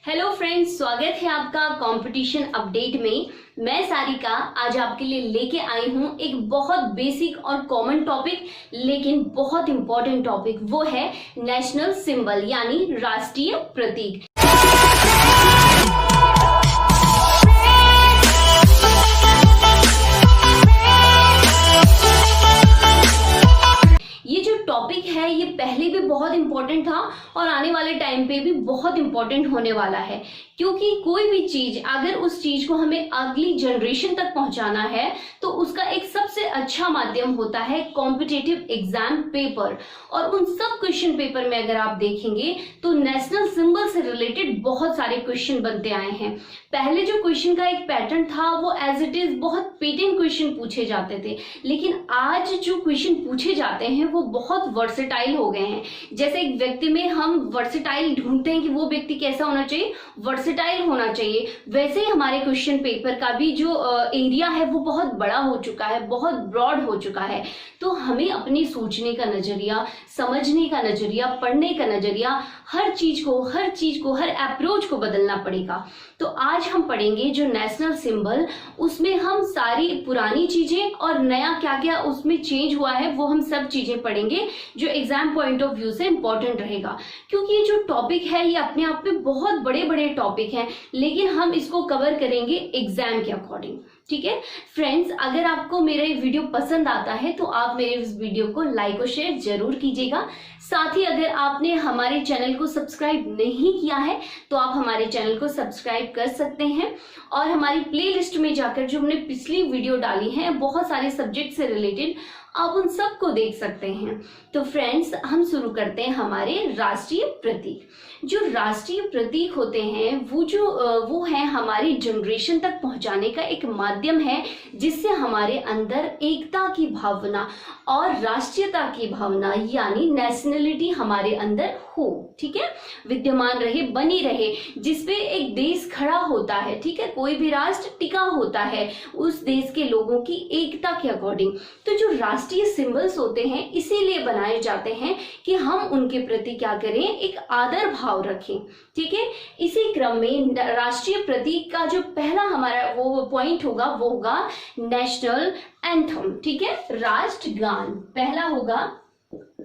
Hello friends, स्वागत है आपका कंपटीशन अपडेट में। मैं सारिका आज आपके लिए लेके आई हूं एक बहुत बेसिक और कॉमन टॉपिक, लेकिन बहुत इंपॉर्टेंट टॉपिक। वो है नेशनल सिंबल यानी राष्ट्रीय प्रतीक। ये जो टॉपिक है ये पहले भी बहुत इंपॉर्टेंट था और आने वाले टाइम पे भी बहुत इंपॉर्टेंट होने वाला है, क्योंकि कोई भी चीज अगर उस चीज को हमें अगली जनरेशन तक पहुंचाना है तो उसका एक सबसे अच्छा माध्यम होता है कॉम्पिटिटिव एग्जाम पेपर। और उन सब क्वेश्चन पेपर में अगर आप देखेंगे तो नेशनल सिंबल से रिलेटेड बहुत सारे क्वेश्चन बनते आए हैं। पहले जो क्वेश्चन का एक पैटर्न था वो एज इट इज बहुत पेटेंट क्वेश्चन पूछे जाते थे, लेकिन आज जो क्वेश्चन पूछे जाते हैं वो बहुत वर्सेटाइल हो गए हैं। जैसे एक व्यक्ति में हम वर्सेटाइल ढूंढते हैं कि वो व्यक्ति कैसा होना चाहिए, वर्सेटाइल होना चाहिए, वैसे ही हमारे क्वेश्चन पेपर का भी जो एरिया है वो बहुत बड़ा हो चुका है, बहुत ब्रॉड हो चुका है। तो हमें अपनी सोचने का नजरिया, समझने का नजरिया, पढ़ने का नजरिया, हर चीज को हर अप्रोच को बदलना पड़ेगा। तो आज हम पढ़ेंगे जो नेशनल सिंबल, उसमें हम सारी पुरानी चीजें और नया क्या क्या उसमें चेंज हुआ है वो हम सब चीजें पढ़ेंगे, जो एग्जाम पॉइंट ऑफ व्यू से इंपॉर्टेंट रहेगा। क्योंकि ये जो टॉपिक है ये अपने आप में बहुत बड़े बड़े टॉपिक हैं, लेकिन हम इसको कवर करेंगे एग्जाम के अकॉर्डिंग। ठीक है फ्रेंड्स, अगर आपको मेरा ये वीडियो पसंद आता है तो आप मेरे इस वीडियो को लाइक और शेयर जरूर कीजिएगा। साथ ही अगर आपने हमारे चैनल को सब्सक्राइब नहीं किया है तो आप हमारे चैनल को सब्सक्राइब कर सकते हैं और हमारी प्लेलिस्ट में जाकर जो हमने पिछली वीडियो डाली है बहुत सारे सब्जेक्ट से रिलेटेड, आप उन सब को देख सकते हैं। तो फ्रेंड्स, हम शुरू करते हैं हमारे राष्ट्रीय प्रतीक। जो राष्ट्रीय प्रतीक होते हैं वो है हमारी जनरेशन तक पहुंचाने का एक माध्यम है, जिससे हमारे अंदर एकता की भावना और राष्ट्रीयता की भावना यानी नेशनलिटी हमारे अंदर हो, ठीक है, विद्यमान रहे, बनी रहे, जिसपे एक देश खड़ा होता है। ठीक है, कोई भी राष्ट्र टिका होता है उस देश के लोगों की एकता के अकॉर्डिंग। तो जो राष्ट्रीय सिंबल्स होते हैं इसीलिए बनाए जाते हैं कि हम उनके प्रति क्या करें, एक आदर भाव रखें। ठीक है, इसी क्रम में राष्ट्रीय प्रतीक का जो पहला हमारा वो पॉइंट होगा वो होगा नेशनल एंथम। ठीक है, राष्ट्रगान पहला होगा,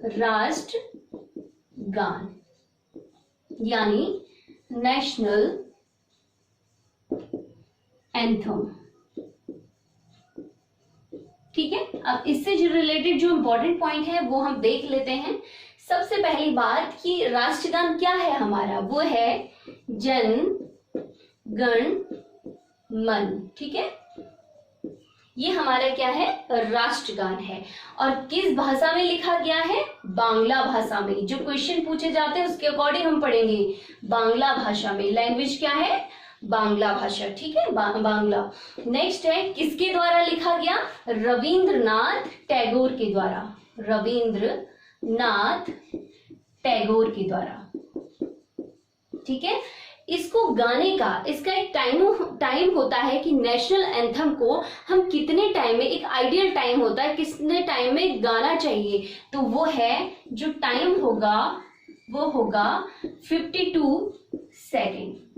राष्ट्रगान यानी नेशनल एंथम। ठीक है, अब इससे जो रिलेटेड जो इंपॉर्टेंट पॉइंट है वो हम देख लेते हैं। सबसे पहली बात कि राष्ट्रगान क्या है हमारा, वो है जन गण मन। ठीक है, ये हमारा क्या है, राष्ट्रगान है। और किस भाषा में लिखा गया है, बांग्ला भाषा में। जो क्वेश्चन पूछे जाते हैं उसके अकॉर्डिंग हम पढ़ेंगे बांग्ला भाषा में। लैंग्वेज क्या है, बांग्ला भाषा। ठीक है, बांग्ला। नेक्स्ट है किसके द्वारा लिखा गया, रविंद्रनाथ टैगोर के द्वारा, रविंद्रनाथ टैगोर के द्वारा। ठीक है, इसको गाने का इसका एक टाइम होता है कि नेशनल एंथम को हम कितने टाइम में, एक आइडियल टाइम होता है कितने टाइम में गाना चाहिए, तो वो है जो टाइम होगा वो होगा 52 सेकेंड।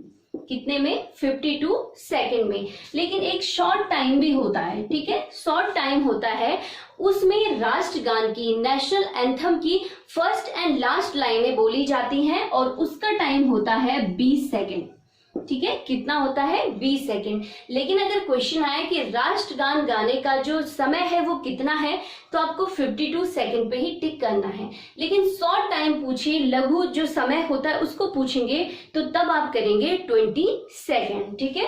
कितने में, 52 सेकेंड में। लेकिन एक शॉर्ट टाइम भी होता है। ठीक है, शॉर्ट टाइम होता है, उसमें राष्ट्रगान की, नेशनल एंथम की फर्स्ट एंड लास्ट लाइनें बोली जाती हैं और उसका टाइम होता है 20 सेकेंड। ठीक है, कितना होता है, 20 सेकेंड। लेकिन अगर क्वेश्चन आए कि राष्ट्रगान गाने का जो समय है वो कितना है, तो आपको 52 सेकेंड पे ही टिक करना है। लेकिन शॉर्ट टाइम पूछिए, लघु जो समय होता है उसको पूछेंगे तो तब आप करेंगे 20 सेकेंड। ठीक है,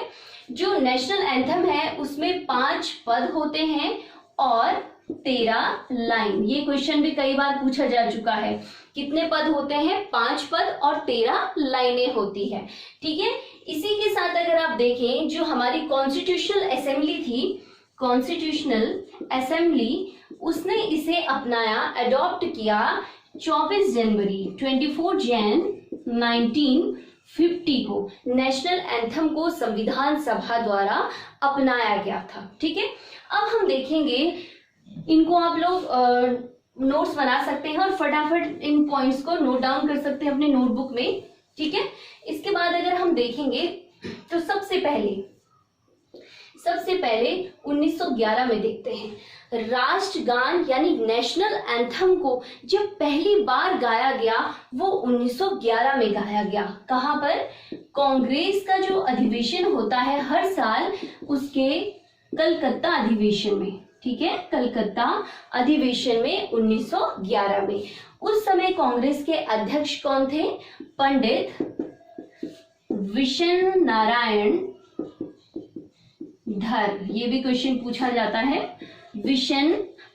जो नेशनल एंथम है उसमें 5 पद होते हैं और 13 लाइन। ये क्वेश्चन भी कई बार पूछा जा चुका है। कितने पद होते हैं, 5 पद और 13 लाइनें होती है। ठीक है, इसी के साथ अगर आप देखें जो हमारी कॉन्स्टिट्यूशनल असेंबली थी, कॉन्स्टिट्यूशनल असेंबली, उसने इसे अपनाया, अडॉप्ट किया 24 जनवरी 24 जैन 1950 को नेशनल एंथम को संविधान सभा द्वारा अपनाया गया था। ठीक है, अब हम देखेंगे, इनको आप लोग नोट्स बना सकते हैं और फटाफट इन पॉइंट्स को नोट डाउन कर सकते हैं अपने नोटबुक में। ठीक है, इसके बाद बाद अगर हम देखेंगे तो सबसे पहले 1911 में देखते हैं राष्ट्रगान यानी नेशनल एंथम को जब पहली बार गाया गया वो 1911 में गाया गया। कहां पर? कांग्रेस का जो अधिवेशन होता है हर साल, उसके कलकत्ता अधिवेशन में, ठीक है, कलकत्ता अधिवेशन में 1911 में। उस समय कांग्रेस के अध्यक्ष कौन थे? पंडित विशन नारायण धर। ये भी क्वेश्चन पूछा जाता है।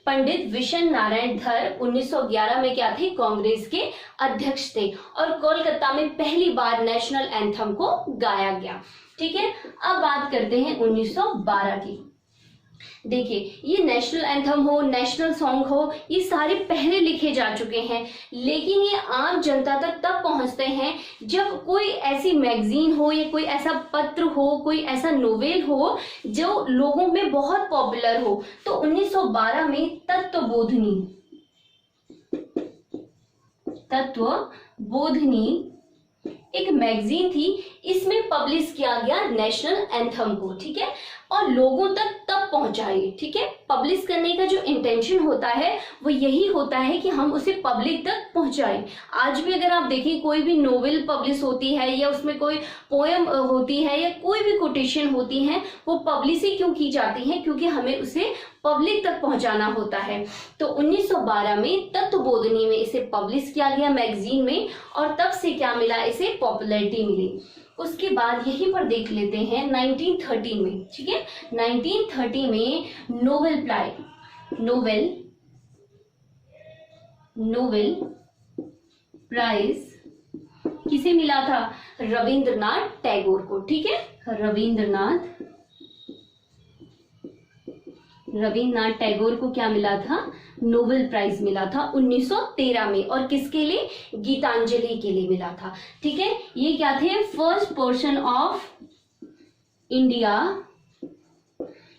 पंडित विशन नारायण धर 1911 में क्या थे? कांग्रेस के अध्यक्ष थे और कोलकाता में पहली बार नेशनल एंथम को गाया गया। ठीक है, अब बात करते हैं 1912 की। देखिए, ये नेशनल एंथम हो, नेशनल सॉन्ग हो, ये सारे पहले लिखे जा चुके हैं, लेकिन ये आम जनता तक तब पहुंचते हैं जब कोई ऐसी मैगजीन हो या कोई ऐसा पत्र हो, कोई ऐसा नोवेल हो जो लोगों में बहुत पॉपुलर हो। तो 1912 में तत्वबोधिनी एक मैगजीन थी, इसमें पब्लिश किया गया नेशनल एंथम को। ठीक है, और लोगों तक तब पहुंचाए। ठीक है, पब्लिश करने का जो इंटेंशन होता है वो यही होता है कि हम उसे पब्लिक तक पहुंचाएं। आज भी अगर आप देखें, कोई भी नोवेल पब्लिश होती है या उसमें कोई पोएम होती है या कोई भी कोटेशन होती है, वो पब्लिश ही क्यों की जाती है? क्योंकि हमें उसे पब्लिक तक पहुंचाना होता है। तो 1912 में तत्वबोधिनी में इसे पब्लिश किया गया मैगजीन में, और तब से क्या मिला? इसे पॉपुलैरिटी मिली। उसके बाद यहीं पर देख लेते हैं 1913 में। ठीक है, 1930 में नोबेल प्राइज किसे मिला था? रविंद्रनाथ टैगोर को। ठीक है, रविंद्रनाथ टैगोर को क्या मिला था? नोबेल प्राइज मिला था 1913 में। और किसके लिए? गीतांजलि के लिए मिला था। ठीक है, ये क्या थे? फर्स्ट पर्सन ऑफ इंडिया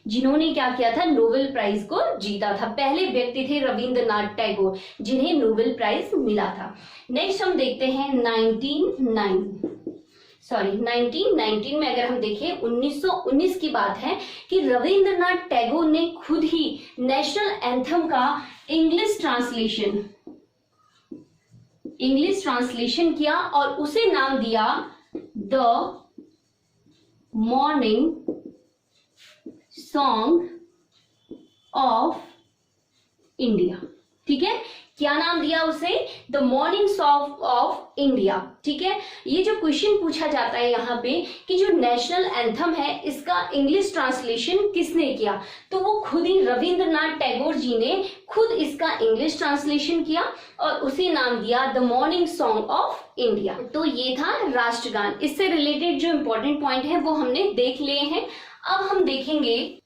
जिन्होंने क्या किया था? नोबेल प्राइज को जीता था। पहले व्यक्ति थे रविंद्रनाथ टैगोर जिन्हें नोबेल प्राइज मिला था। नेक्स्ट हम देखते हैं 1919 में अगर हम देखें 1919 की बात है कि रविंद्रनाथ टैगोर ने खुद ही नेशनल एंथम का इंग्लिश ट्रांसलेशन किया और उसे नाम दिया the morning song of India. ठीक है, क्या नाम दिया उसे? The morning song of India. ठीक है, ये जो क्वेश्चन पूछा जाता है यहाँ पे कि जो नेशनल एंथम है इसका इंग्लिश ट्रांसलेशन किसने किया, तो वो खुद ही रविंद्रनाथ टैगोर जी ने खुद इसका इंग्लिश ट्रांसलेशन किया और उसे नाम दिया the morning song of India. तो ये था राष्ट्रगान। इससे रिलेटेड जो इंपॉर्टेंट पॉइंट है वो हमने देख लिए हैं। अब हम देखेंगे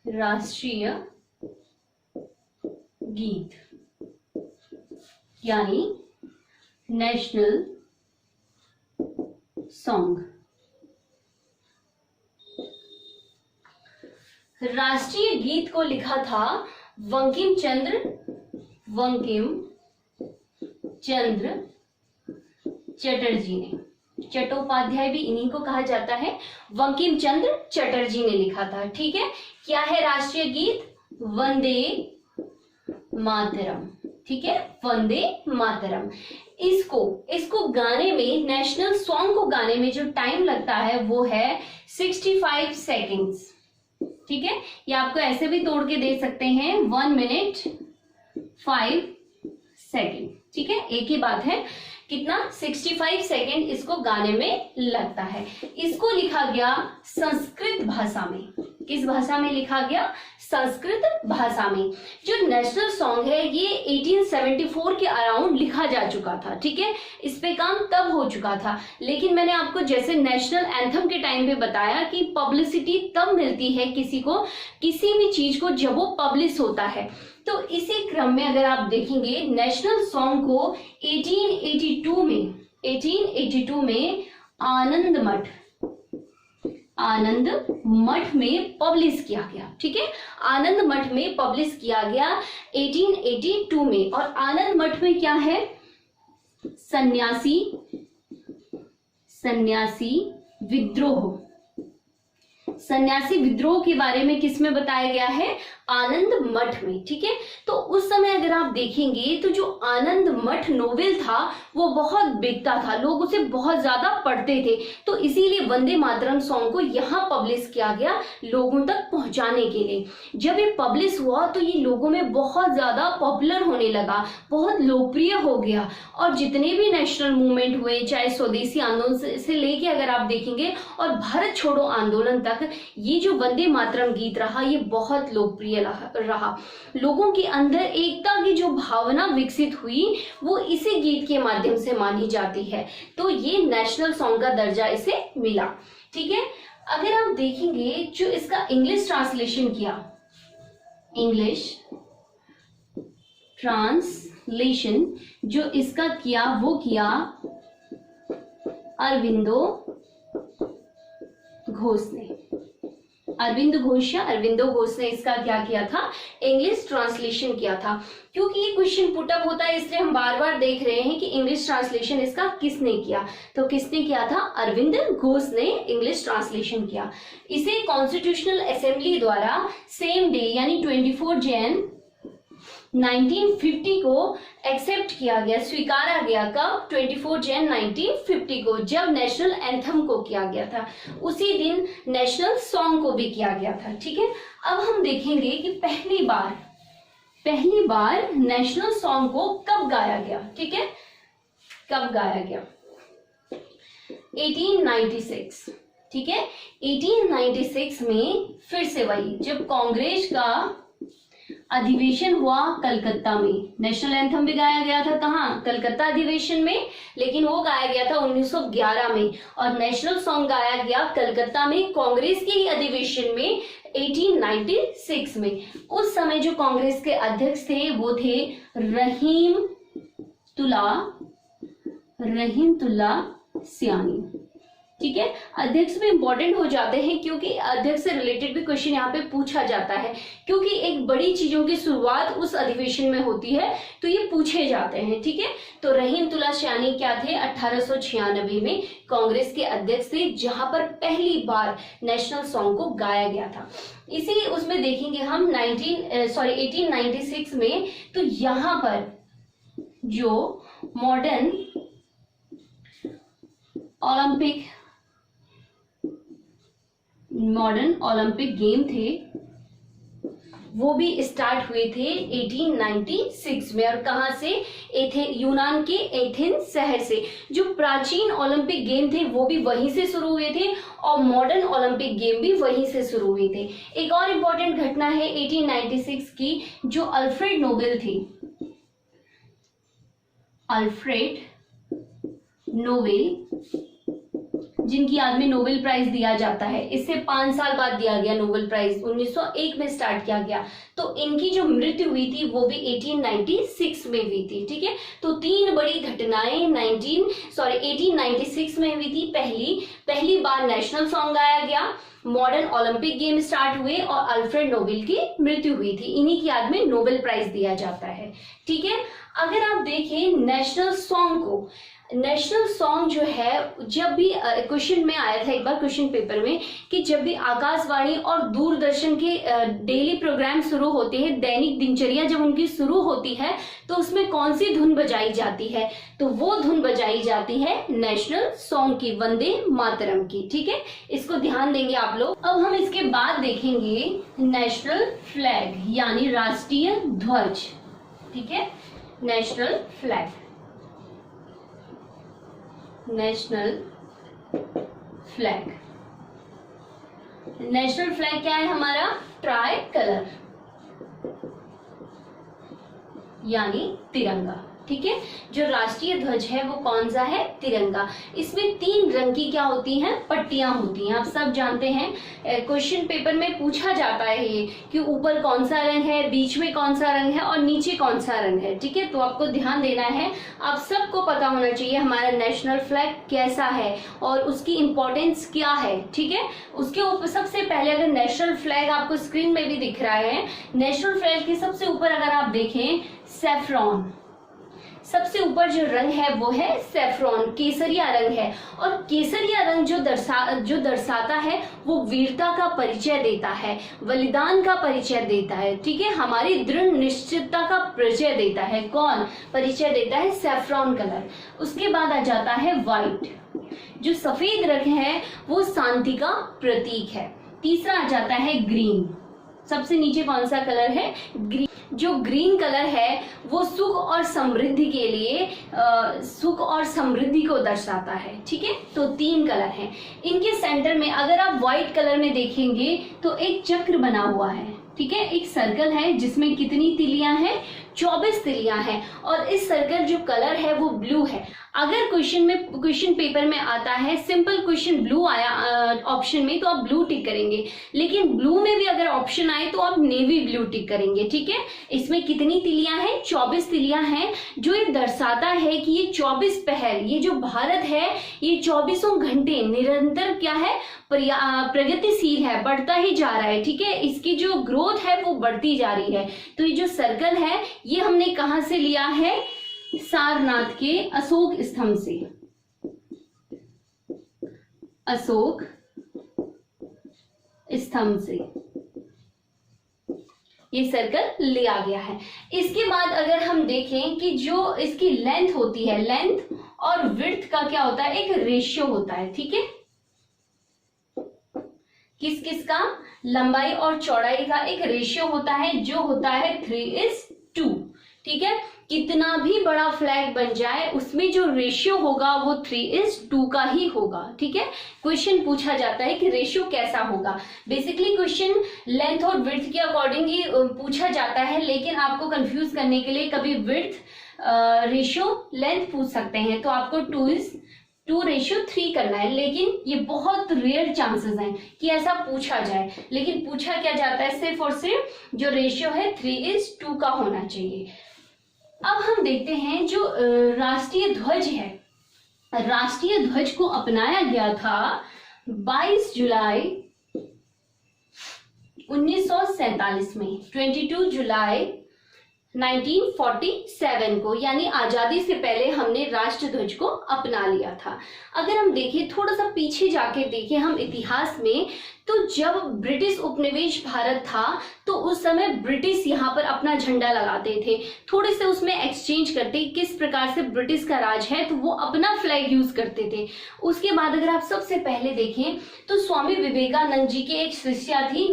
राष्ट्रीय गीत यानी नेशनल सॉन्ग। राष्ट्रीय गीत को लिखा था बंकिम चंद्र चटर्जी ने। चट्टोपाध्याय भी इन्हीं को कहा जाता है। बंकिम चंद्र चटर्जी ने लिखा था। ठीक है, क्या है राष्ट्रीय गीत? वंदे मातरम। ठीक है, वंदे मातरम। इसको गाने में, नेशनल सॉन्ग को गाने में जो टाइम लगता है वो है 65 सेकेंड्स। ठीक है, ये आपको ऐसे भी तोड़ के दे सकते हैं 1 मिनट 5 सेकेंड। ठीक है, एक ही बात है। कितना? 65 सेकेंड इसको गाने में लगता है। इसको लिखा गया संस्कृत भाषा में। किस भाषा में लिखा गया? संस्कृत भाषा में। जो नेशनल सॉन्ग है ये 1874 के अराउंड लिखा जा चुका था। ठीक है, इस पे काम तब हो चुका था, लेकिन मैंने आपको जैसे नेशनल एंथम के टाइम पे बताया कि पब्लिसिटी तब मिलती है किसी को, किसी भी चीज को, जब वो पब्लिश होता है। तो इसी क्रम में अगर आप देखेंगे नेशनल सॉन्ग को 1882 में आनंद मठ में पब्लिश किया गया। ठीक है, आनंद मठ में पब्लिश किया गया 1882 में। और आनंद मठ में क्या है? सन्यासी विद्रोह। सन्यासी विद्रोह के बारे में किसमें बताया गया है? आनंद मठ में। ठीक है, तो उस समय अगर आप देखेंगे तो जो आनंद मठ नोवेल था वो बहुत बिकता था, लोग उसे बहुत ज्यादा पढ़ते थे, तो इसीलिए वंदे मातरम सॉन्ग को यहाँ पब्लिश किया गया लोगों तक पहुंचाने के लिए। जब ये पब्लिश हुआ तो ये लोगों में बहुत ज्यादा पॉपुलर होने लगा, बहुत लोकप्रिय हो गया, और जितने भी नेशनल मूवमेंट हुए, चाहे स्वदेशी आंदोलन से लेके अगर आप देखेंगे और भारत छोड़ो आंदोलन तक, ये जो वंदे मातरम गीत रहा ये बहुत लोकप्रिय रहा। लोगों के अंदर एकता की जो भावना विकसित हुई वो इसी गीत के माध्यम से मानी जाती है, तो ये नेशनल सॉन्ग का दर्जा इसे मिला। ठीक है, अगर आप देखेंगे जो इसका इंग्लिश ट्रांसलेशन किया, इंग्लिश ट्रांसलेशन जो इसका किया वो किया अरविंदो घोष ने। अरविंद घोष या अरविंदो घोष ने इसका क्या किया था? इंग्लिश ट्रांसलेशन किया था। क्योंकि ये क्वेश्चन पुटअप होता है इसलिए हम बार बार देख रहे हैं कि इंग्लिश ट्रांसलेशन इसका किसने किया, तो किसने किया था? अरविंद घोष ने इंग्लिश ट्रांसलेशन किया। इसे कॉन्स्टिट्यूशनल असेंबली द्वारा सेम डे यानी 24 जैन 1950 को एक्सेप्ट किया गया, स्वीकारा गया। कब? 24 जैन 1950 को, जब नेशनल एंथम को किया गया था। उसी दिन नेशनल सॉन्ग को भी किया गया था। ठीक है, अब हम देखेंगे कि पहली बार नेशनल सॉन्ग को कब गाया गया। ठीक है, कब गाया गया? 1896। ठीक है, 1896 में फिर से वही, जब कांग्रेस का अधिवेशन हुआ कलकत्ता में, नेशनल एंथम भी गाया गया था। कहाँ? कलकत्ता अधिवेशन में, लेकिन वो गाया गया था 1911 में, और नेशनल सॉन्ग गाया गया कलकत्ता में कांग्रेस के ही अधिवेशन में 1896 में। उस समय जो कांग्रेस के अध्यक्ष थे वो थे रहीम तुल्ला सियानी। ठीक है, अध्यक्ष भी इंपॉर्टेंट हो जाते हैं क्योंकि अध्यक्ष से रिलेटेड भी क्वेश्चन यहाँ पे पूछा जाता है, क्योंकि एक बड़ी चीजों की शुरुआत उस अधिवेशन में होती है तो ये पूछे जाते हैं। ठीक है, तो रहीमतुल्ला सियानी क्या थे? 1896 में कांग्रेस के अध्यक्ष थे, जहां पर पहली बार नेशनल सॉन्ग को गाया गया था। इसी उसमें देखेंगे हम 1896 में, तो यहाँ पर जो मॉडर्न ओलंपिक गेम थे वो भी स्टार्ट हुए थे 1896 में। और कहां से? यूनान के एथेंस शहर से। जो प्राचीन ओलंपिक गेम थे वो भी वहीं से शुरू हुए थे और मॉडर्न ओलंपिक गेम भी वहीं से शुरू हुए थे। एक और इम्पोर्टेंट घटना है 1896 की, जो अल्फ्रेड नोबेल थी, अल्फ्रेड नोबेल, जिनकी याद में नोबेल प्राइज दिया जाता है। इससे 5 साल बाद दिया गया नोबेल प्राइज, 1901 में स्टार्ट किया गया। तो इनकी जो मृत्यु हुई थी वो भी 1896 में हुई थी। ठीक है, तो 3 बड़ी घटनाएं 1896 में हुई थी। पहली बार नेशनल सॉन्ग गाया गया, मॉडर्न ओलंपिक गेम स्टार्ट हुए और अल्फ्रेड नोबेल की मृत्यु हुई थी। इन्हीं की याद में नोबेल प्राइज दिया जाता है। ठीक है, अगर आप देखें नेशनल सॉन्ग को, नेशनल सॉन्ग जो है जब भी क्वेश्चन में आया था एक बार क्वेश्चन पेपर में कि जब भी आकाशवाणी और दूरदर्शन के डेली प्रोग्राम शुरू होते हैं, दैनिक दिनचर्या जब उनकी शुरू होती है तो उसमें कौन सी धुन बजाई जाती है? तो वो धुन बजाई जाती है नेशनल सॉन्ग की, वंदे मातरम की। ठीक है, इसको ध्यान देंगे आप लोग। अब हम इसके बाद देखेंगे नेशनल फ्लैग यानी राष्ट्रीय ध्वज। ठीक है, national flag, national flag. National flag क्या है हमारा? ट्राई कलर यानी तिरंगा। ठीक है, जो राष्ट्रीय ध्वज है वो कौन सा है? तिरंगा। इसमें 3 रंग की क्या होती हैं? पट्टियां होती हैं, आप सब जानते हैं। क्वेश्चन पेपर में पूछा जाता है ये कि ऊपर कौन सा रंग है, बीच में कौन सा रंग है और नीचे कौन सा रंग है। ठीक है, तो आपको ध्यान देना है, आप सबको पता होना चाहिए हमारा नेशनल फ्लैग कैसा है और उसकी इंपॉर्टेंस क्या है। ठीक है, उसके ऊपर सबसे पहले अगर नेशनल फ्लैग आपको स्क्रीन में भी दिख रहा है, नेशनल फ्लैग के सबसे ऊपर अगर आप देखें सबसे ऊपर जो रंग है वो है सेफ्रॉन, केसरिया रंग है। और केसरिया रंग जो दर्शाता है वो वीरता का परिचय देता है, बलिदान का परिचय देता है, ठीक है, हमारी दृढ़ निश्चितता का परिचय देता है। कौन परिचय देता है? Saffron colour. उसके बाद आ जाता है व्हाइट, जो सफेद रंग है वो शांति का प्रतीक है। तीसरा आ जाता है ग्रीन, सबसे नीचे कौन सा कलर है? ग्रीन। जो ग्रीन कलर है वो सुख और समृद्धि के लिए सुख और समृद्धि को दर्शाता है, ठीक है। तो 3 कलर हैं। इनके सेंटर में अगर आप व्हाइट कलर में देखेंगे तो एक चक्र बना हुआ है, ठीक है, एक सर्कल है जिसमें कितनी तिलियां हैं? 24 तिलियां हैं। और इस सर्कल जो कलर है वो ब्लू है। अगर क्वेश्चन पेपर में आता है सिंपल क्वेश्चन ब्लू आया ऑप्शन में, तो आप ब्लू टिक करेंगे, लेकिन ब्लू में भी अगर ऑप्शन आए तो आप नेवी ब्लू टिक करेंगे, ठीक है। इसमें कितनी तिलियां हैं? 24 तिलियां हैं, जो ये दर्शाता है कि ये 24 पहल, ये जो भारत है ये 24 घंटे निरंतर क्या है? प्रगतिशील है, बढ़ता ही जा रहा है, ठीक है। इसकी जो ग्रोथ है वो बढ़ती जा रही है। तो ये जो सर्कल है ये हमने कहां से लिया है? सारनाथ के अशोक स्तंभ से, अशोक स्तंभ से ये सर्कल लिया गया है। इसके बाद अगर हम देखें कि जो इसकी लेंथ होती है, लेंथ और विड्थ का क्या होता है? एक रेशियो होता है, ठीक है। किस किस का? लंबाई और चौड़ाई का एक रेशियो होता है जो होता है 3:2, ठीक है। कितना भी बड़ा फ्लैग बन जाए उसमें जो रेशियो होगा वो 3:2 का ही होगा, ठीक है। क्वेश्चन पूछा जाता है कि रेशियो कैसा होगा। बेसिकली क्वेश्चन लेंथ और विड्थ के अकॉर्डिंग ही पूछा जाता है, लेकिन आपको कंफ्यूज करने के लिए कभी विड्थ रेशियो लेंथ पूछ सकते हैं, तो आपको 2:3 करना है। लेकिन ये बहुत रेयर चांसेस हैं कि ऐसा पूछा जाए, लेकिन पूछा क्या जाता है? सिर्फ और सिर्फ जो रेशियो है 3:2 का होना चाहिए। अब हम देखते हैं जो राष्ट्रीय ध्वज है, राष्ट्रीय ध्वज को अपनाया गया था 22 जुलाई 1947 में, 22 जुलाई 1947 को, यानी आजादी से पहले हमने राष्ट्र ध्वज को अपना लिया था। अगर हम देखें थोड़ा सा पीछे जाके देखें हम इतिहास में, तो जब ब्रिटिश उपनिवेश भारत था तो उस समय ब्रिटिश यहाँ पर अपना झंडा लगाते थे, थोड़े से उसमें एक्सचेंज करते, किस प्रकार से ब्रिटिश का राज है तो वो अपना फ्लैग यूज करते थे। उसके बाद अगर आप सबसे पहले देखें तो स्वामी विवेकानंद जी के एक शिष्या थी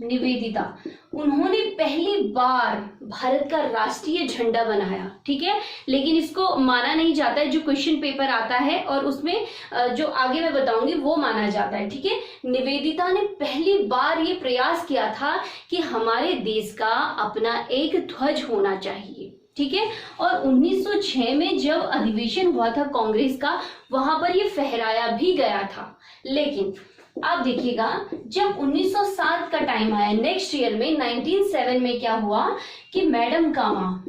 निवेदिता, उन्होंने पहली बार भारत का राष्ट्रीय झंडा बनाया, ठीक है। लेकिन इसको माना नहीं जाता है, जो क्वेश्चन पेपर आता है और उसमें जो आगे मैं बताऊंगी वो माना जाता है, ठीक है। निवेदिता ने पहली बार ये प्रयास किया था कि हमारे देश का अपना एक ध्वज होना चाहिए, ठीक है। और 1906 में जब अधिवेशन हुआ था कांग्रेस का, वहां पर ये फहराया भी गया था। लेकिन आप देखिएगा जब 1907 का टाइम आया, नेक्स्ट ईयर में 1907 में क्या हुआ कि मैडम कामा,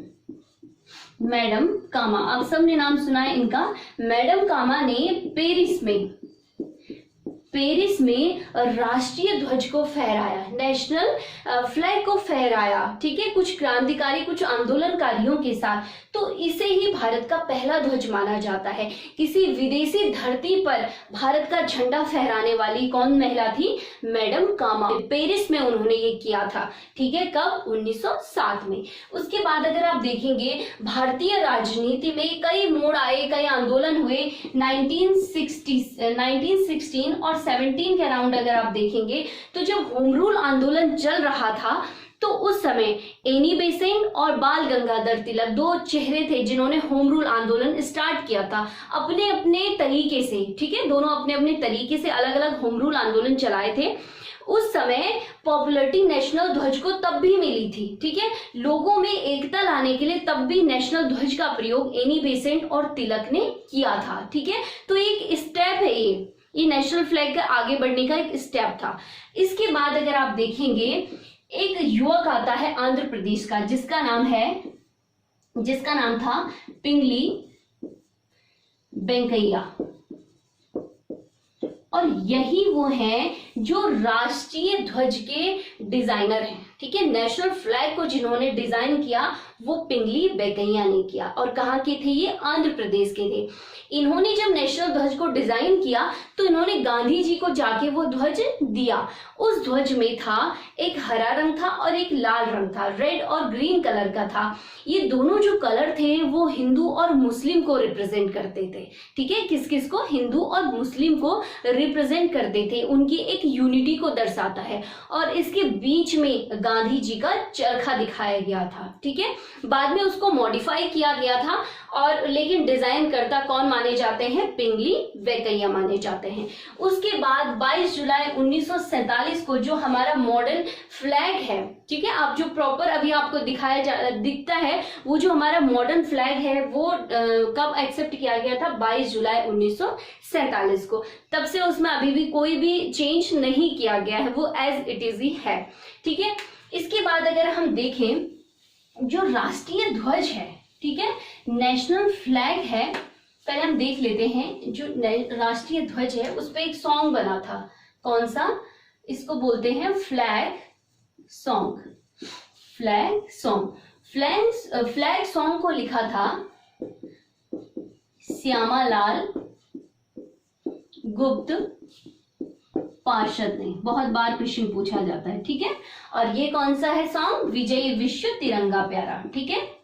आप सबने नाम सुना है इनका। मैडम कामा ने पेरिस में राष्ट्रीय ध्वज को फहराया, नेशनल फ्लैग को फहराया, ठीक है, कुछ क्रांतिकारी, कुछ आंदोलनकारियों के साथ। तो इसे ही भारत का पहला ध्वज माना जाता है। किसी विदेशी धरती पर भारत का झंडा फहराने वाली कौन महिला थी? मैडम कामा। पेरिस में उन्होंने ये किया था, ठीक है, कब? 1907 में। उसके बाद अगर आप देखेंगे भारतीय राजनीति में कई मोड़ आए, कई आंदोलन हुए। 1916 और 17 के अराउंड अगर आप देखेंगे तो जब होम रूल आंदोलन चल रहा था तो उस समय एनी बेसेंट और बाल गंगाधर तिलक 2 चेहरे थे जिन्होंने होम रूल आंदोलन स्टार्ट किया था अपने अपने तरीके से, ठीक है। दोनों अपने अपने तरीके से अलग अलग होम रूल आंदोलन चलाए थे। उस समय पॉपुलरिटी नेशनल ध्वज को तब भी मिली थी, ठीक है। लोगों में एकता लाने के लिए तब भी नेशनल ध्वज का प्रयोग एनी बेसेंट और तिलक ने किया था, ठीक है। तो एक स्टेप है ये नेशनल फ्लैग का आगे बढ़ने का एक स्टेप था। इसके बाद अगर आप देखेंगे एक युवक आता है आंध्र प्रदेश का जिसका नाम था पिंगली वेंकैया, और यही वो हैं जो राष्ट्रीय ध्वज के डिजाइनर हैं, ठीक है। नेशनल फ्लैग को जिन्होंने डिजाइन किया वो पिंगली वेंकैया ने किया, और कहाँ के थे ये? आंध्र प्रदेश के थे। इन्होंने जब नेशनल ध्वज को डिजाइन किया तो इन्होंने गांधी जी को जाके वो ध्वज दिया। उस ध्वज में था एक हरा रंग था और एक लाल रंग था, रेड और ग्रीन कलर का था। ये दोनों जो कलर थे वो हिंदू और मुस्लिम को रिप्रेजेंट करते थे, ठीक है। किस किस को? हिंदू और मुस्लिम को रिप्रेजेंट करते थे, उनकी एक यूनिटी को दर्शाता है। और इसके बीच में गांधी जी का चरखा दिखाया गया था, ठीक है। बाद में उसको मॉडिफाई किया गया था, और लेकिन डिजाइन करता कौन माने जाते हैं? पिंगली वेंकैया माने जाते हैं। उसके बाद 22 जुलाई 1947 को जो हमारा मॉडर्न फ्लैग है, ठीक है, आप जो प्रॉपर अभी आपको दिखता है, वो जो हमारा मॉडर्न फ्लैग है वो कब एक्सेप्ट किया गया था? 22 जुलाई 1947 को। तब से उसमें अभी भी कोई भी चेंज नहीं किया गया है, वो एज इट इज ही है, ठीक है। इसके बाद अगर हम देखें जो राष्ट्रीय ध्वज है, ठीक है, नेशनल फ्लैग है, पहले हम देख लेते हैं। जो राष्ट्रीय ध्वज है उस पर एक सॉन्ग बना था, कौन सा? इसको बोलते हैं flag song. Flag song, flag song को लिखा था श्यामालाल गुप्त पार्षद ने। बहुत बार क्वेश्चन पूछा जाता है, ठीक है। और ये कौन सा है सॉन्ग? विजयी विश्व तिरंगा प्यारा, ठीक है,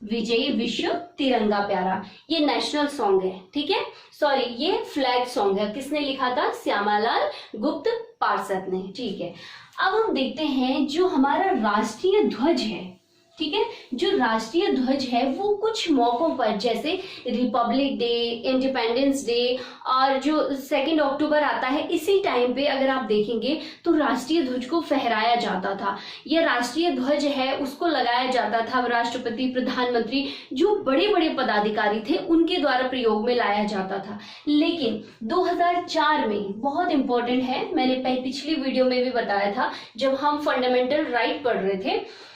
विजयी विश्व तिरंगा प्यारा। ये नेशनल सॉन्ग है, ठीक है, सॉरी ये फ्लैग सॉन्ग है। किसने लिखा था? श्यामालाल गुप्त पार्षद ने, ठीक है। अब हम देखते हैं जो हमारा राष्ट्रीय ध्वज है, ठीक है, जो राष्ट्रीय ध्वज है वो कुछ मौकों पर, जैसे रिपब्लिक डे, इंडिपेंडेंस डे और जो 2 अक्टूबर आता है, इसी टाइम पे अगर आप देखेंगे तो राष्ट्रीय ध्वज को फहराया जाता था। यह राष्ट्रीय ध्वज है उसको लगाया जाता था राष्ट्रपति, प्रधानमंत्री, जो बड़े बड़े पदाधिकारी थे उनके द्वारा प्रयोग में लाया जाता था। लेकिन 2004 में, बहुत इंपॉर्टेंट है, मैंने पिछली वीडियो में भी बताया था जब हम फंडामेंटल राइट पढ़ रहे थे,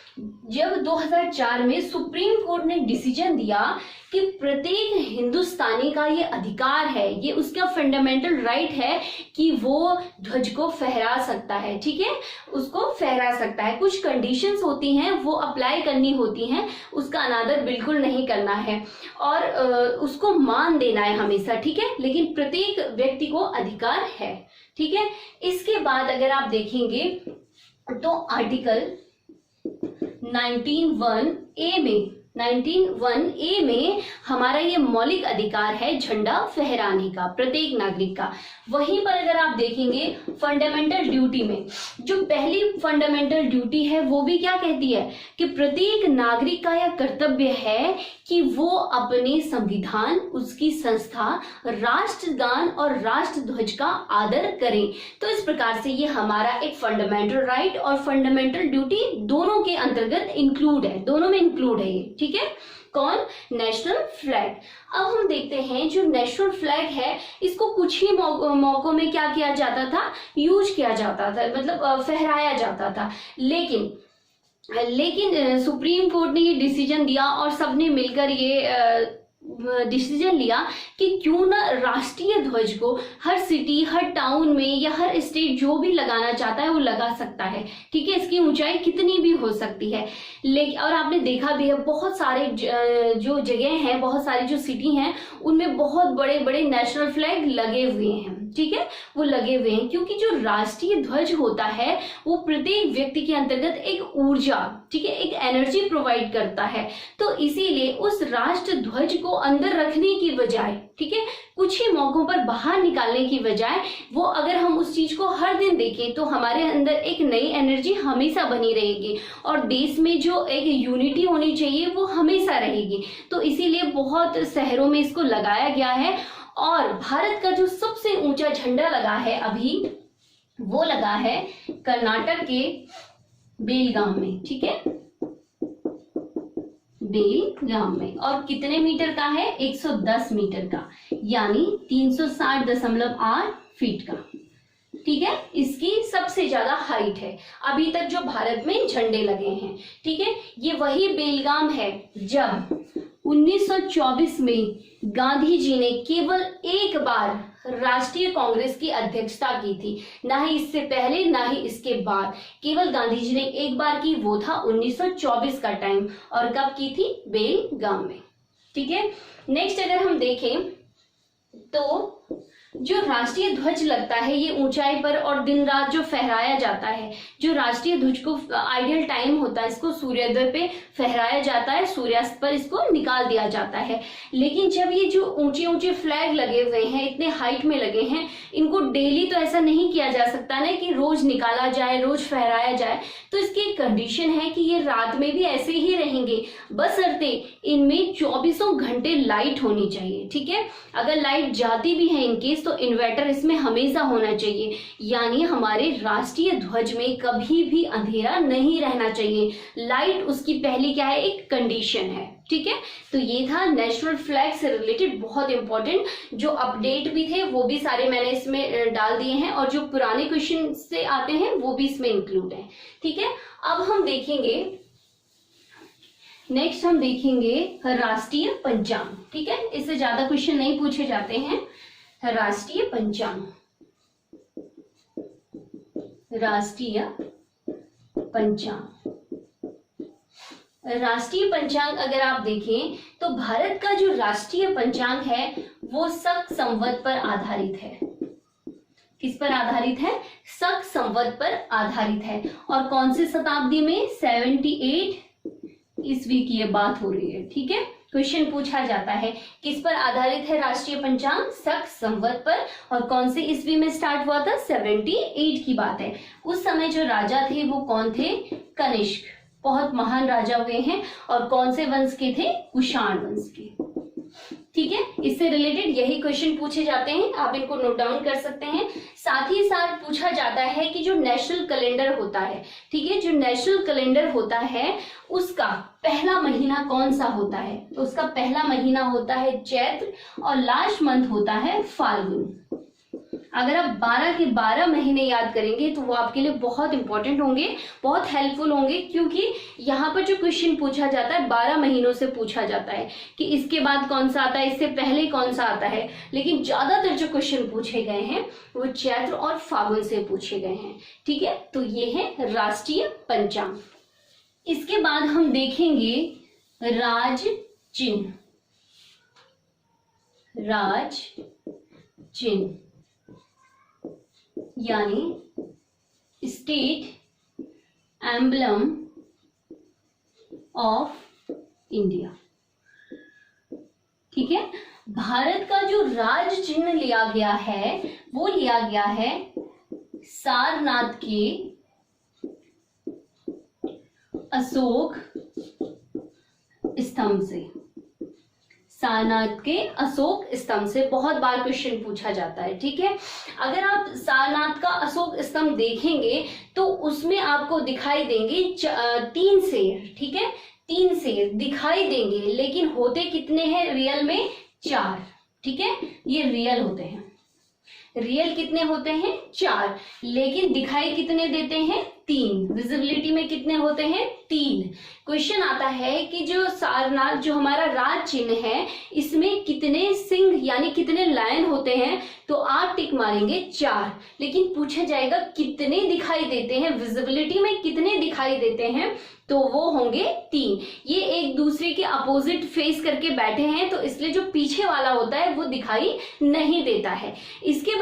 जब 2004 में सुप्रीम कोर्ट ने डिसीजन दिया कि प्रत्येक हिंदुस्तानी का ये अधिकार है, ये उसका फंडामेंटल राइट है कि वो ध्वज को फहरा सकता है, ठीक है, उसको फहरा सकता है। कुछ कंडीशंस होती हैं वो अप्लाई करनी होती हैं, उसका अनादर बिल्कुल नहीं करना है और उसको मान देना है हमेशा, ठीक है, लेकिन प्रत्येक व्यक्ति को अधिकार है, ठीक है। इसके बाद अगर आप देखेंगे तो आर्टिकल 19(1)(a) में हमारा ये मौलिक अधिकार है झंडा फहराने का, प्रत्येक नागरिक का। वहीं पर अगर आप देखेंगे फंडामेंटल ड्यूटी में, जो पहली फंडामेंटल ड्यूटी है वो भी क्या कहती है कि प्रत्येक नागरिक का यह कर्तव्य है कि वो अपने संविधान, उसकी संस्था, राष्ट्रगान और राष्ट्रध्वज का आदर करें। तो इस प्रकार से ये हमारा एक फंडामेंटल राइट और फंडामेंटल ड्यूटी दोनों के अंतर्गत इंक्लूड है, दोनों में इंक्लूड है ये, ठीक है। कौन? National flag. अब हम देखते हैं जो नेशनल फ्लैग है इसको कुछ ही मौकों में क्या किया जाता था? यूज किया जाता था, मतलब फहराया जाता था। लेकिन सुप्रीम कोर्ट ने ये डिसीजन दिया और सबने मिलकर ये डिसीजन लिया कि क्यों ना राष्ट्रीय ध्वज को हर सिटी, हर टाउन में या हर स्टेट जो भी लगाना चाहता है वो लगा सकता है, ठीक है। इसकी ऊंचाई कितनी भी हो सकती है, लेकिन और आपने देखा भी है बहुत सारे जो जगह हैं, बहुत सारी जो सिटी हैं उनमें बहुत बड़े बड़े नेशनल फ्लैग लगे हुए हैं, ठीक है, वो लगे हुए हैं क्योंकि जो राष्ट्रीय ध्वज होता है वो प्रत्येक व्यक्ति के अंतर्गत एक ऊर्जा, ठीक है, एक एनर्जी प्रोवाइड करता है। तो इसीलिए उस राष्ट्र ध्वज को अंदर रखने की बजाय, ठीक है, कुछ ही मौकों पर बाहर निकालने की बजाय वो अगर हम उस चीज को हर दिन देखें तो हमारे अंदर एक नई एनर्जी हमेशा बनी रहेगी और देश में जो एक यूनिटी होनी चाहिए वो हमेशा रहेगी। तो इसीलिए बहुत शहरों में इसको लगाया गया है और भारत का जो सबसे ऊंचा झंडा लगा है अभी वो लगा है कर्नाटक के बेलगाम में, ठीक है, बेलगाम में। और कितने मीटर का है? 110 मीटर का, यानी 360.8 फीट का, ठीक है। इसकी सबसे ज्यादा हाइट है अभी तक जो भारत में झंडे लगे हैं, ठीक है। ये वही बेलगाम है जब 1924 में गांधी जी ने केवल एक बार राष्ट्रीय कांग्रेस की अध्यक्षता की थी, ना ही इससे पहले ना ही इसके बाद। केवल गांधी जी ने एक बार की, वो था 1924 का टाइम। और कब की थी? बेलगाम में। ठीक है, नेक्स्ट अगर हम देखें तो जो राष्ट्रीय ध्वज लगता है ये ऊंचाई पर और दिन रात जो फहराया जाता है, जो राष्ट्रीय ध्वज को आइडियल टाइम होता है इसको सूर्योदय पे फहराया जाता है, सूर्यास्त पर इसको निकाल दिया जाता है। लेकिन जब ये जो ऊंचे ऊंचे फ्लैग लगे हुए हैं, इतने हाइट में लगे हैं, इनको डेली तो ऐसा नहीं किया जा सकता ना कि रोज निकाला जाए, रोज फहराया जाए। तो इसकी एक कंडीशन है कि ये रात में भी ऐसे ही रहेंगे, बशर्ते इनमें 24 घंटे लाइट होनी चाहिए। ठीक है, अगर लाइट जाती भी है इनकेस तो इन्वर्टर इसमें हमेशा होना चाहिए, यानी हमारे राष्ट्रीय ध्वज में कभी भी अंधेरा नहीं रहना चाहिए। लाइट उसकी पहली क्या है? एक कंडीशन है। ठीक है, तो ये था नेशनल फ्लैग से रिलेटेड बहुत इंपॉर्टेंट, जो अपडेट भी थे वो भी सारे मैंने इसमें डाल दिए हैं, और जो पुराने क्वेश्चन से आते हैं वो भी इसमें इंक्लूड है। ठीक है, अब हम देखेंगे, नेक्स्ट हम देखेंगे राष्ट्रीय पंचांग। ठीक है, इससे ज्यादा क्वेश्चन नहीं पूछे जाते हैं। राष्ट्रीय पंचांग, राष्ट्रीय पंचांग, राष्ट्रीय पंचांग अगर आप देखें तो भारत का जो राष्ट्रीय पंचांग है वो शक संवत पर आधारित है। किस पर आधारित है? शक संवत पर आधारित है। और कौन सी शताब्दी में? 78 ईस्वी की ये बात हो रही है। ठीक है, क्वेश्चन पूछा जाता है किस पर आधारित है राष्ट्रीय पंचांग? शक संवत पर। और कौन से ईस्वी में स्टार्ट हुआ था? 78 की बात है। उस समय जो राजा थे वो कौन थे? कनिष्क, बहुत महान राजा हुए हैं। और कौन से वंश के थे? कुषाण वंश के। ठीक है, इससे रिलेटेड यही क्वेश्चन पूछे जाते हैं, आप इनको नोट डाउन कर सकते हैं। साथ ही साथ पूछा जाता है कि जो नेशनल कैलेंडर होता है, ठीक है, जो नेशनल कैलेंडर होता है उसका पहला महीना कौन सा होता है? तो उसका पहला महीना होता है चैत्र और लास्ट मंथ होता है फाल्गुन। अगर आप 12 के 12 महीने याद करेंगे तो वो आपके लिए बहुत इंपॉर्टेंट होंगे, बहुत हेल्पफुल होंगे, क्योंकि यहाँ पर जो क्वेश्चन पूछा जाता है 12 महीनों से पूछा जाता है कि इसके बाद कौन सा आता है, इससे पहले कौन सा आता है। लेकिन ज्यादातर जो क्वेश्चन पूछे गए हैं वो चैत्र और फाल्गुन से पूछे गए हैं। ठीक है, तो ये है राष्ट्रीय पंचांग। इसके बाद हम देखेंगे राज चिन्ह। राज चिन्ह यानी स्टेट एम्बलम ऑफ इंडिया। ठीक है, भारत का जो राज चिन्ह लिया गया है वो लिया गया है सारनाथ के अशोक स्तंभ से। सारनाथ के अशोक स्तंभ से बहुत बार क्वेश्चन पूछा जाता है। ठीक है, अगर आप सारनाथ का अशोक स्तंभ देखेंगे तो उसमें आपको दिखाई देंगे 3 शेर। ठीक है, 3 शेर दिखाई देंगे, लेकिन होते कितने हैं रियल में? 4। ठीक है, ये रियल होते हैं। रियल कितने होते हैं? 4, लेकिन दिखाई कितने देते हैं? 3। विजिबिलिटी में कितने होते हैं? 3। क्वेश्चन आता है कि जो सारनाथ जो हमारा राज चिन्ह है इसमें कितने सिंह यानी कितने लायन होते हैं? तो आप टिक मारेंगे 4, लेकिन पूछा जाएगा कितने दिखाई देते हैं, विजिबिलिटी में कितने दिखाई देते हैं? तो वो होंगे 3। ये एक दूसरे के अपोजिट फेस करके बैठे हैं, तो इसलिए जो पीछे वाला होता है वो दिखाई नहीं देता है। इसके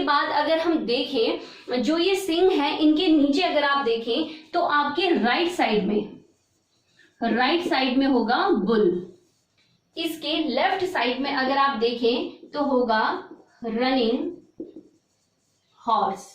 बाद अगर हम देखें जो ये सिंह है इनके नीचे अगर आप देखें तो आपके राइट साइड में होगा बुल। इसके लेफ्ट साइड में अगर आप देखें तो होगा रनिंग हॉर्स।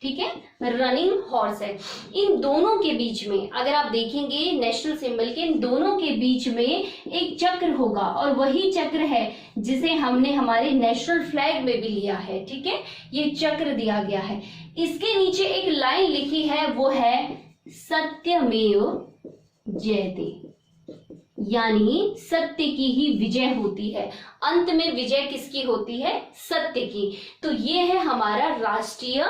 ठीक है, रनिंग हॉर्स है। इन दोनों के बीच में अगर आप देखेंगे नेशनल सिंबल के, इन दोनों के बीच में एक चक्र होगा, और वही चक्र है जिसे हमने हमारे नेशनल फ्लैग में भी लिया है। ठीक है, ये चक्र दिया गया है। इसके नीचे एक लाइन लिखी है, वो है सत्यमेव जयते, यानी सत्य की ही विजय होती है। अंत में विजय किसकी होती है? सत्य की। तो ये है हमारा राष्ट्रीय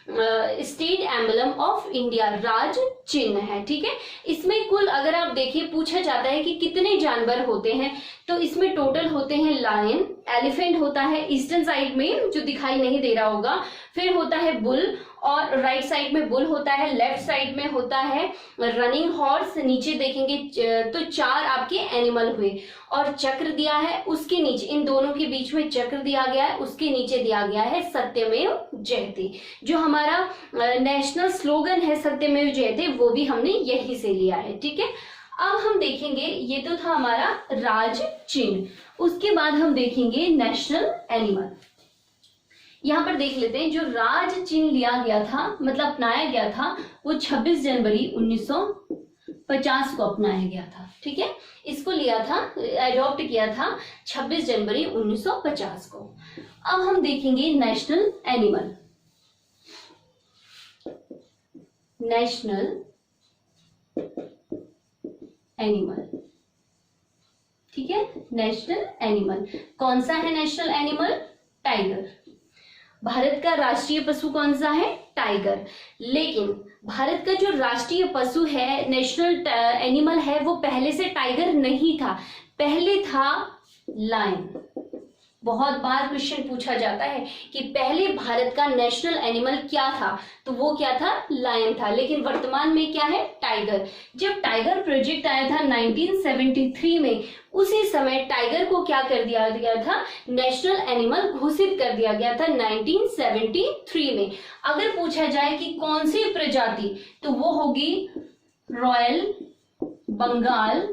स्टेट एम्बलम ऑफ इंडिया, राज चिन्ह है। ठीक है, इसमें कुल अगर आप देखिए पूछा जाता है कि कितने जानवर होते हैं, तो इसमें टोटल होते हैं लायन, एलिफेंट होता है ईस्टर्न साइड में जो दिखाई नहीं दे रहा होगा, फिर होता है बुल, और राइट साइड में बुल होता है, लेफ्ट साइड में होता है रनिंग हॉर्स, नीचे देखेंगे तो 4 आपके एनिमल हुए, और चक्र दिया है उसके नीचे, इन दोनों के बीच में चक्र दिया गया है, उसके नीचे दिया गया है सत्यमेव जयते। जो हमारा नेशनल स्लोगन है सत्यमेव जयते, वो भी हमने यही से लिया है। ठीक है, अब हम देखेंगे, ये तो था हमारा राज चिन्ह, उसके बाद हम देखेंगे नेशनल एनिमल। यहाँ पर देख लेते हैं, जो राज चिन्ह लिया गया था, मतलब अपनाया गया था, वो 26 जनवरी 1950 को अपनाया गया था। ठीक है, इसको लिया था, एडॉप्ट किया था 26 जनवरी 1950 को। अब हम देखेंगे नेशनल एनिमल। नेशनल एनिमल, ठीक है, नेशनल एनिमल कौन सा है? National animal tiger. भारत का राष्ट्रीय पशु कौन सा है? टाइगर। लेकिन भारत का जो राष्ट्रीय पशु है, नेशनल एनिमल है, वो पहले से टाइगर नहीं था, पहले था लायन। बहुत बार क्वेश्चन पूछा जाता है कि पहले भारत का नेशनल एनिमल क्या था, तो वो क्या था? लायन था। लेकिन वर्तमान में क्या है? टाइगर। जब टाइगर प्रोजेक्ट आया था 1973 में, उसी समय टाइगर को क्या कर दिया गया था? नेशनल एनिमल घोषित कर दिया गया था 1973 में। अगर पूछा जाए कि कौन सी प्रजाति, तो वो होगी रॉयल बंगाल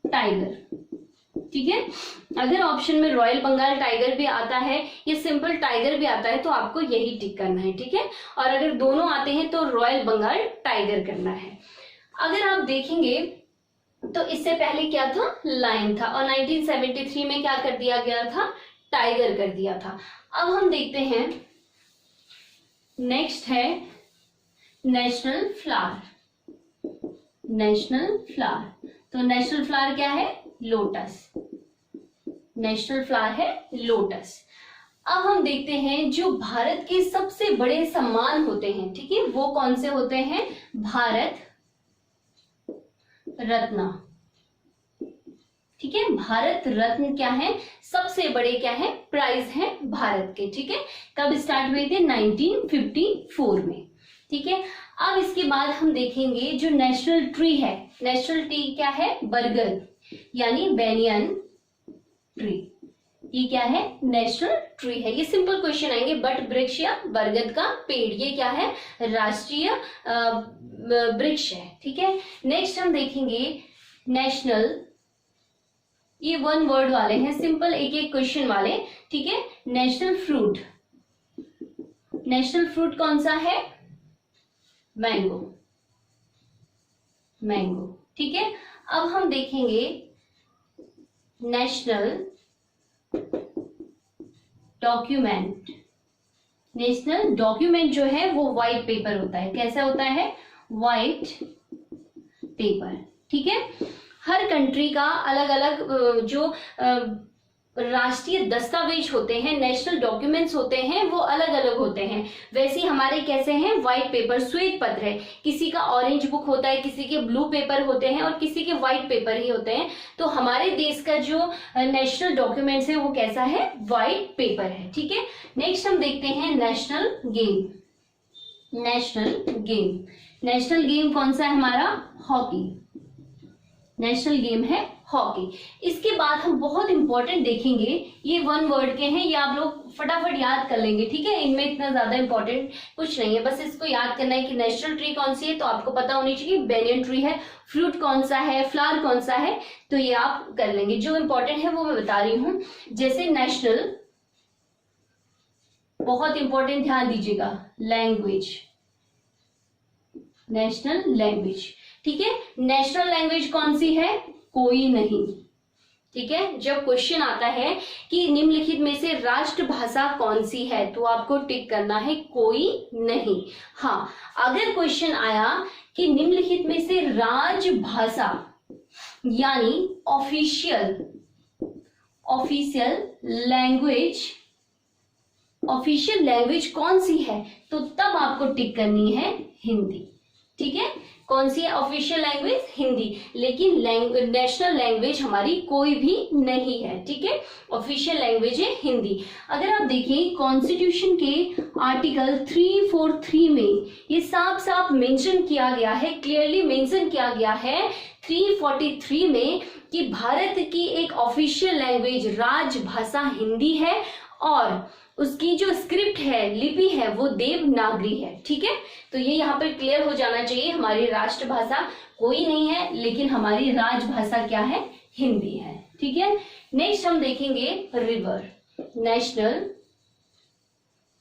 टाइगर। ठीक है, अगर ऑप्शन में रॉयल बंगाल टाइगर भी आता है या सिंपल टाइगर भी आता है, तो आपको यही टिक करना है। ठीक है, और अगर दोनों आते हैं तो रॉयल बंगाल टाइगर करना है। अगर आप देखेंगे तो इससे पहले क्या था? लायन था, और 1973 में क्या कर दिया गया था? टाइगर कर दिया था। अब हम देखते हैं, नेक्स्ट है नेशनल फ्लावर। नेशनल फ्लावर, तो नेशनल फ्लावर क्या है? लोटस। नेशनल फ्लावर है लोटस। अब हम देखते हैं जो भारत के सबसे बड़े सम्मान होते हैं, ठीक है, वो कौन से होते हैं? भारत रत्न। ठीक है, भारत रत्न क्या है? सबसे बड़े क्या है? प्राइज है भारत के। ठीक है, कब स्टार्ट हुए थे? 1954 में। ठीक है, अब इसके बाद हम देखेंगे जो नेशनल ट्री है। नेशनल ट्री क्या है? बरगद, यानी बेनियन ट्री। ये क्या है? नेशनल ट्री है। ये सिंपल क्वेश्चन आएंगे, बट वृक्ष या बरगद का पेड़, ये क्या है? राष्ट्रीय वृक्ष है। ठीक है, नेक्स्ट हम देखेंगे नेशनल, ये 1 वर्ड वाले हैं, सिंपल एक एक क्वेश्चन वाले। ठीक है, नेशनल फ्रूट। नेशनल फ्रूट कौन सा है? मैंगो। मैंगो। ठीक है, अब हम देखेंगे नेशनल डॉक्यूमेंट। नेशनल डॉक्यूमेंट जो है वो व्हाइट पेपर होता है। कैसा होता है? White paper. ठीक है, हर कंट्री का अलग अलग जो राष्ट्रीय दस्तावेज होते हैं, नेशनल डॉक्यूमेंट्स होते हैं, वो अलग अलग होते हैं। वैसे हमारे कैसे हैं? व्हाइट पेपर, श्वेत पत्र है। किसी का ऑरेंज बुक होता है, किसी के ब्लू पेपर होते हैं, और किसी के व्हाइट पेपर ही होते हैं। तो हमारे देश का जो नेशनल डॉक्यूमेंट्स है वो कैसा है? व्हाइट पेपर है। ठीक है, नेक्स्ट हम देखते हैं national game. National game, national game कौन सा है हमारा? हॉकी। नेशनल गेम है हॉकी। इसके बाद हम बहुत इंपॉर्टेंट देखेंगे, ये 1 वर्ड के हैं, ये आप लोग फटाफट याद कर लेंगे। ठीक है, इनमें इतना ज्यादा इंपॉर्टेंट कुछ नहीं है, बस इसको याद करना है कि नेशनल ट्री कौन सी है, तो आपको पता होनी चाहिए बेनियन ट्री है। फ्रूट कौन सा है? फ्लावर कौन सा है? तो ये आप कर लेंगे। जो इंपॉर्टेंट है वो मैं बता रही हूं, जैसे नेशनल, बहुत इंपॉर्टेंट, ध्यान दीजिएगा, लैंग्वेज। National language. ठीक है, नेशनल लैंग्वेज कौन सी है? कोई नहीं। ठीक है, जब क्वेश्चन आता है कि निम्नलिखित में से राष्ट्रभाषा कौन सी है, तो आपको टिक करना है कोई नहीं। हाँ, अगर क्वेश्चन आया कि निम्नलिखित में से राजभाषा यानी ऑफिशियल लैंग्वेज ऑफिशियल लैंग्वेज कौन सी है, तो तब आपको टिक करनी है हिंदी। ठीक है, कौन सी है ऑफिशियल लैंग्वेज? हिंदी। लेकिन नेशनल लैंग्वेज हमारी कोई भी नहीं है। ठीक है, ऑफिशियल लैंग्वेज है हिंदी। अगर आप देखें कॉन्स्टिट्यूशन के आर्टिकल 343 में ये साफ साफ मेंशन किया गया है, क्लियरली मेंशन किया गया है 343 में कि भारत की एक ऑफिशियल लैंग्वेज राजभाषा हिंदी है और उसकी जो स्क्रिप्ट है, लिपि है, वो देवनागरी है। ठीक है, तो ये यहाँ पर क्लियर हो जाना चाहिए, हमारी राष्ट्रभाषा कोई नहीं है, लेकिन हमारी राजभाषा क्या है? हिंदी है। ठीक है, नेक्स्ट हम देखेंगे river, national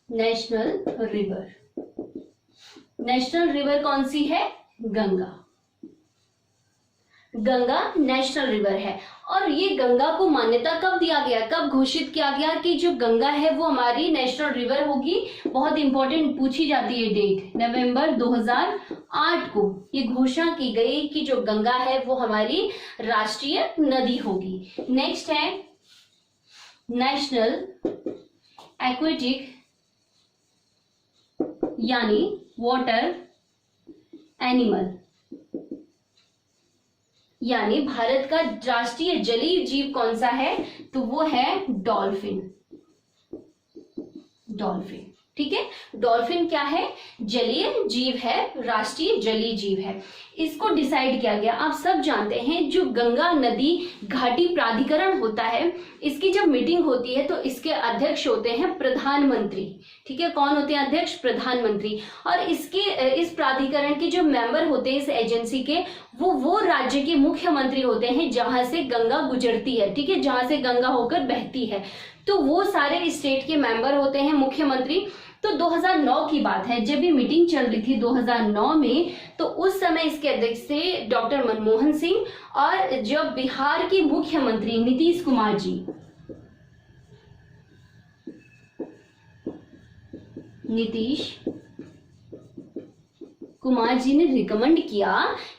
river. National river कौन सी है? गंगा। गंगा नेशनल रिवर है। और ये गंगा को मान्यता कब दिया गया, कब घोषित किया गया कि जो गंगा है वो हमारी नेशनल रिवर होगी? बहुत इंपॉर्टेंट पूछी जाती है डेट, नवंबर 2008 को ये घोषणा की गई कि जो गंगा है वो हमारी राष्ट्रीय नदी होगी। नेक्स्ट है नेशनल एक्वेटिक यानी वाटर एनिमल, यानी भारत का राष्ट्रीय जलीय जीव कौन सा है? तो वो है डॉल्फिन। डॉल्फिन, ठीक है, डॉल्फिन क्या है? जलीय जीव है, राष्ट्रीय जलीय जीव है। इसको डिसाइड किया गया, आप सब जानते हैं जो गंगा नदी घाटी प्राधिकरण होता है, इसकी जब मीटिंग होती है तो इसके अध्यक्ष होते हैं प्रधानमंत्री। ठीक है, कौन होते हैं अध्यक्ष? प्रधानमंत्री। और इस प्राधिकरण के जो मेंबर होते हैं इस एजेंसी के, वो राज्य के मुख्यमंत्री होते हैं जहां से गंगा गुजरती है। ठीक है, जहां से गंगा होकर बहती है, तो वो सारे स्टेट के मेंबर होते हैं मुख्यमंत्री। तो 2009 की बात है, जब ये मीटिंग चल रही थी 2009 में, तो उस समय इसके अध्यक्ष थे डॉक्टर मनमोहन सिंह और जो बिहार के मुख्यमंत्री नीतीश कुमार जी। नीतीश कुमार जी ने रिकमेंड किया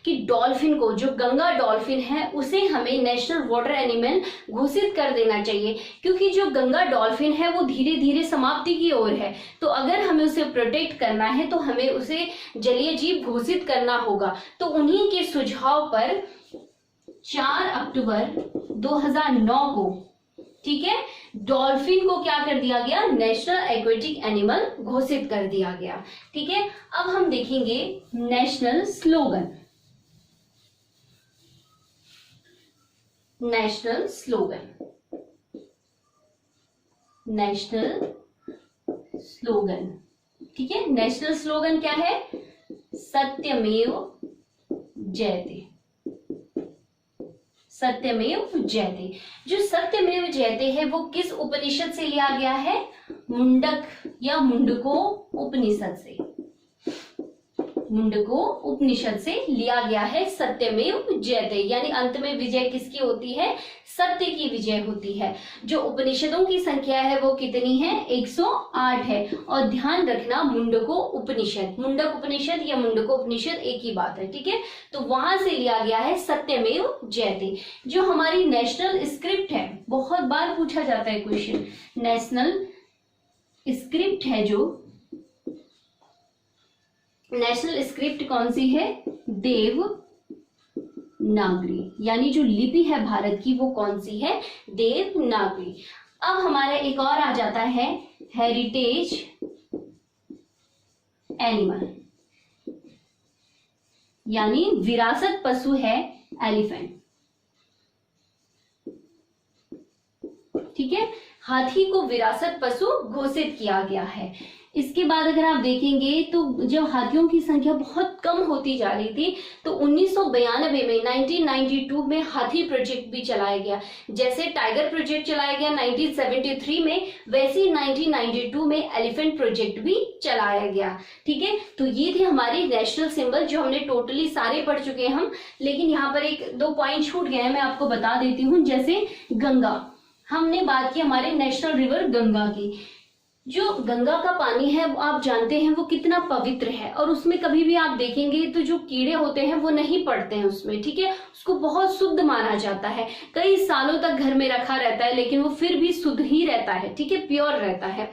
कि डॉल्फिन को, जो गंगा डॉल्फिन है, उसे हमें नेशनल वाटर एनिमल घोषित कर देना चाहिए, क्योंकि जो गंगा डॉल्फिन है वो धीरे धीरे समाप्ति की ओर है। तो अगर हमें उसे प्रोटेक्ट करना है तो हमें उसे जलीय जीव घोषित करना होगा। तो उन्हीं के सुझाव पर 4 अक्टूबर 2009 को, ठीक है, डॉल्फिन को क्या कर दिया गया? नेशनल एक्वेटिक एनिमल घोषित कर दिया गया। ठीक है, अब हम देखेंगे national slogan. National slogan, national slogan, ठीक है, नेशनल स्लोगन क्या है? सत्यमेव जयते। सत्यमेव जयते। जो सत्यमेव जयते है वो किस उपनिषद से लिया गया है? मुंडक या मुंडको उपनिषद से। मुंडको उपनिषद से लिया गया है सत्यमेव जयते, यानी अंत में विजय किसकी होती है? सत्य की विजय होती है। जो उपनिषदों की संख्या है वो कितनी है? 108 है। और ध्यान रखना, मुंडको उपनिषद, मुंडक उपनिषद या मुंडको उपनिषद एक ही बात है। ठीक है, तो वहां से लिया गया है सत्यमेव जयते। जो हमारी नेशनल स्क्रिप्ट है, बहुत बार पूछा जाता है क्वेश्चन, नेशनल स्क्रिप्ट है, जो नेशनल स्क्रिप्ट कौन सी है? देवनागरी, यानी जो लिपि है भारत की वो कौन सी है? देवनागरी। अब हमारा एक और आ जाता है हेरिटेज एनिमल, यानी विरासत पशु है एलिफेंट। ठीक है, हाथी को विरासत पशु घोषित किया गया है। इसके बाद अगर आप देखेंगे तो जब हाथियों की संख्या बहुत कम होती जा रही थी, तो 1992 में 1992 में हाथी प्रोजेक्ट भी चलाया गया। जैसे टाइगर प्रोजेक्ट चलाया गया 1973 में, वैसे ही 1992 में एलिफेंट प्रोजेक्ट भी चलाया गया। ठीक है, तो ये थे हमारे नेशनल सिंबल, जो हमने टोटली सारे पढ़ चुके हैं हम, लेकिन यहाँ पर 1-2 पॉइंट छूट गए हैं, मैं आपको बता देती हूँ। जैसे गंगा, हमने बात की हमारे नेशनल रिवर गंगा की। जो गंगा का पानी है वो आप जानते हैं वो कितना पवित्र है, और उसमें कभी भी आप देखेंगे तो जो कीड़े होते हैं वो नहीं पड़ते हैं उसमें। ठीक है, उसको बहुत शुद्ध माना जाता है, कई सालों तक घर में रखा रहता है, लेकिन वो फिर भी शुद्ध ही रहता है। ठीक है, प्योर रहता है।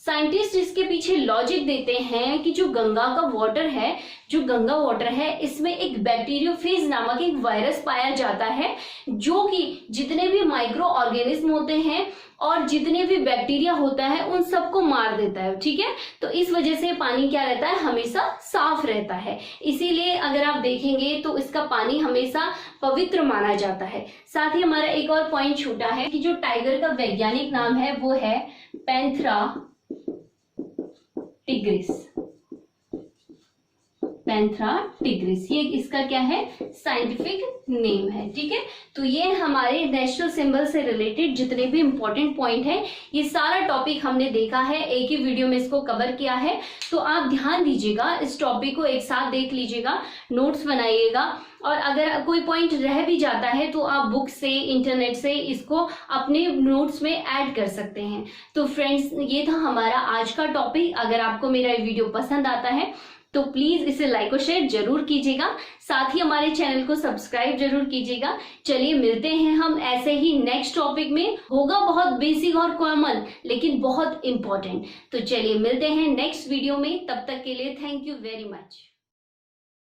साइंटिस्ट इसके पीछे लॉजिक देते हैं कि जो गंगा का वाटर है, जो गंगा वाटर है, इसमें एक बैक्टीरियोफेज नामक एक वायरस पाया जाता है जो कि जितने भी माइक्रो ऑर्गेनिज्म होते हैं और जितने भी बैक्टीरिया होता है उन सबको मार देता है। ठीक है, तो इस वजह से पानी क्या रहता है, हमेशा साफ रहता है। इसीलिए अगर आप देखेंगे तो इसका पानी हमेशा पवित्र माना जाता है। साथ ही हमारा एक और पॉइंट छूटा है कि जो टाइगर का वैज्ञानिक नाम है वो है पैंथेरा टिग्रिस। पैंथेरा टिग्रिस, ये इसका क्या है, साइंटिफिक नेम है। ठीक है, तो ये हमारे नेशनल सिंबल से रिलेटेड जितने भी इंपॉर्टेंट पॉइंट है, ये सारा टॉपिक हमने देखा है, एक ही वीडियो में इसको कवर किया है। तो आप ध्यान दीजिएगा, इस टॉपिक को एक साथ देख लीजिएगा, नोट्स बनाइएगा, और अगर कोई पॉइंट रह भी जाता है तो आप बुक से, इंटरनेट से इसको अपने नोट्स में ऐड कर सकते हैं। तो फ्रेंड्स, ये था हमारा आज का टॉपिक। अगर आपको मेरा ये वीडियो पसंद आता है तो प्लीज इसे लाइक और शेयर जरूर कीजिएगा, साथ ही हमारे चैनल को सब्सक्राइब जरूर कीजिएगा। चलिए मिलते हैं हम ऐसे ही नेक्स्ट टॉपिक में, होगा बहुत बेसिक और कॉमन लेकिन बहुत इंपॉर्टेंट। तो चलिए मिलते हैं नेक्स्ट वीडियो में, तब तक के लिए थैंक यू वेरी मच।